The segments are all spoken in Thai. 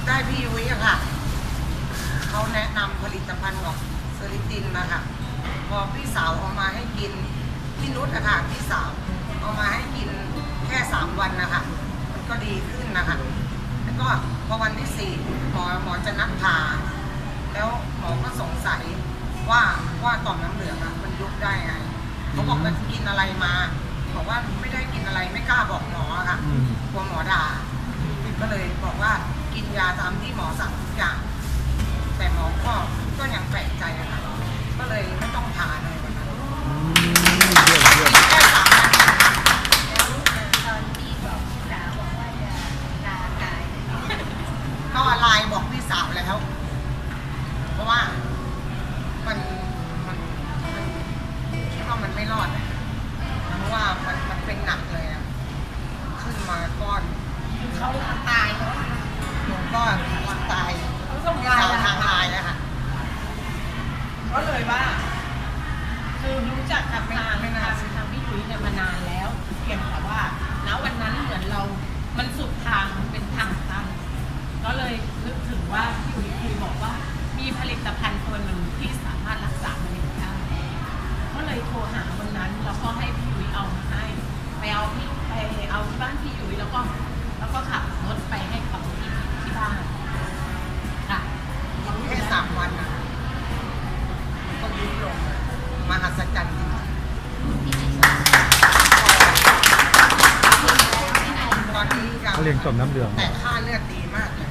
ได้พี่ยุ้ยอะค่ะเขาแนะนำผลิตภัณฑ์ของเซอริตินนะคะพอพี่สาวเอามาให้กินพี่นุชอะค่ะพี่สาวเอามาให้กินแค่3 วันนะคะมันก็ดีขึ้นนะคะแล้วก็พอวันที่4หมอจะนัดผ่าแล้วหมอก็สงสัยว่าต่อมน้ำเหลืองมันยุบได้ไงเขาบอกว่ากินอะไรมาบอกว่าไม่ได้กินอะไรไม่กล้าบอกหมอค่ะกลัวหมอด่าก็เลยบอกว่ากินยาตามที่หมอสั่งทุกอย่างแต่หมอก็ยังแปลกใจอะค่ะก็เลยไม่ต้องผ่าเลยวันนั้นแค่3 วันตอนที่บอกสาวบอกว่าจะลาตายก็ไลน์บอกพี่สาวแล้วเพราะว่ามันคิดว่ามันไม่รอดเพราะว่ามันเป็นหนักเลยอะขึ้นมาก้อนเขาตายหนูก็วันตาย เขาส่ง พี่ ไล สาว น์ ทางไลน์นะคะ ก็เลยว่าคือรู้จักกับทางพี่ยุ้ยเนี่ยมานานแล้วเพียงแต่ว่าณวันนั้นเหมือนเรา มันสุดทางเป็นทางตันก็เลยนึกถึงว่าพี่ยุ้ยคุยบอกว่ามีผลิตภัณฑ์ตัวหนึ่งที่สามารถรักษามะเร็งได้ก็เลยโทรหาวันนั้นแล้วก็ให้พี่ยุ้ยเอามาให้ไปเอาที่บ้านพี่ยุ้ยแล้วก็ขับรถไปให้เขาที่บ้านค่ะ แค่3 วันนะมันก็ยุบลงมหัศจรรย์จริงตอนนี้ยัง มะเร็งต่อมน้ำเหลือง แต่ค่าเลือดดีมากเลย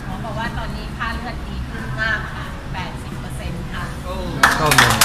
หมอบอกว่าตอนนี้ค่าเลือดดีขึ้นมากค่ะ 80%ค่ะ เข้าเมือง